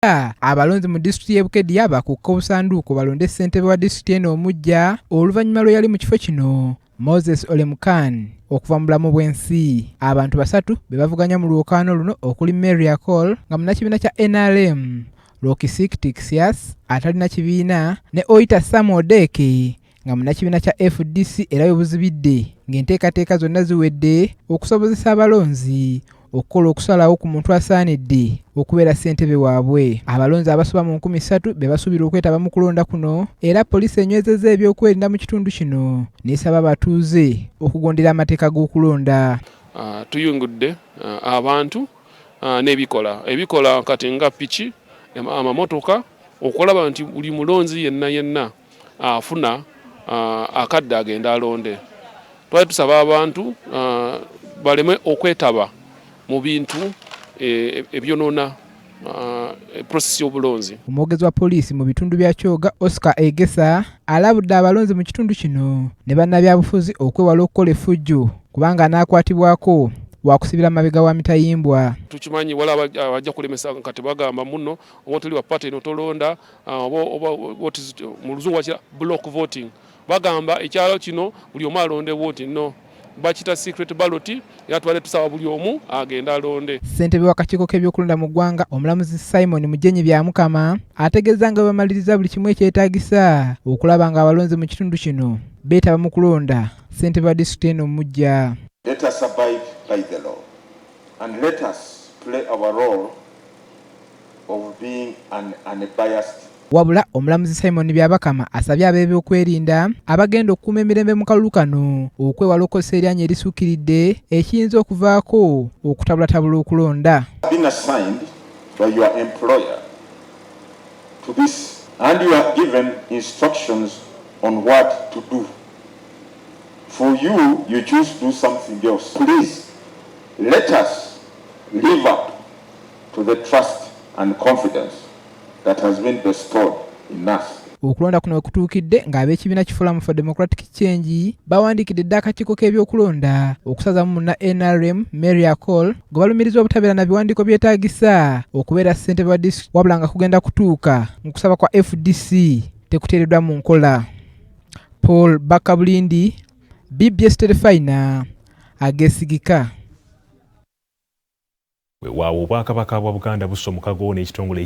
abalonzi mu disitulikiti y'e Bukedea bakukka obusanduuko balonde ssentebe wa disitulikiti eno omujja oluvannyuma lwe yali mu kifo kino Moses Olemukan okuva mu bulamu bw'ensi. Abantu basatu be bavuganya mu lwokaano luno okuli Mary Cole nga munnakibiina kya NRM, Lokisik Tixias atalina kibiina ne Oyita Sam Odeke nga munnakibiina kya FDC era bwebuzibidde ng'enteekateeka zonna ziwedde okusobozesa abalonzi okukola okusalawo ku muntu asaanidde okubeera ssentebe waabwe. Abalonzi abasoba mu 3,000 be basuubira okwetaba mu kulonda kuno era poliisi enywezezza ebyokwerinda mu kitundu kino n'esaba abatuuze okugondera amateeka g'okulonda. Tuyungudde abantu n'ebikola kati nga piki amamotoka okulaba nti buli mulonzi yenna afuna akadde agenda alonde. Twali tusaba abantu baleme okwetaba mu bintu ebyonoona prosesi y'obulonzi. Omwogezi wa poliisi mu bitundu bya Kyoga Oscar Egesa alabudde abalonzi mu kitundu kino ne bannabyabufuzi okwewala okukola effujjo kubanga anaakwatibwako wakusibira mabega wa mitayimbwa. Tukimanyi wala abajja kulemesa kati bagamba muno oba toli wa party eno tolonda mu luzungu bakira block voting. Bagamba ekyalo kino buli omu alonde vote no. Bakita secret ballot era twale tusaba buli omu agenda alonde. Ssentebe w'akakiiko k'ebyokulonda mu ggwanga omulamuzi Simon Mujenyi Byamukama ategeeza nga bamaliriza buli kimu ekyetaagisa okulaba nga abalonzi mu kitundu kino beetaba mu kulonda ssentebe wa disitulikiti eno omujja. Let us abide by the law and let us play our role of being unbiased. Wabula omulamuzi Simon Byabakama asabye ab'ebyokwerinda abagenda okukuuma emirembe mu kalulu kano okwewala okukozesa eryanyi erisuukiridde ekiyinza okuvaako okutabulatabula okulonda. Been assigned by your employer to this and you are given instructions on what to do. For you, you choose to do something else. Please, let us live up to the trust and confidence that has been bestowed in us. Okulonda kuno kutuukidde ng'ab'ekibiina ki Forum for Democratic Change bawandiikidde dda akakiiko k'ebyokulonda okusazamu munna NRM Mary Cole gwe balumiriza obutabeera na biwandiiko byetaagisa okubeera ssentebe wa disitulikiti wabula nga kugenda kutuuka mu kusaba kwa FDC tekuteereddwa mu nkola. Paul Bakabulindi, BBS Terefayina, ageesigika. Weewaawo Obwakabaka bwa Buganda bussa omukago n'ekitongole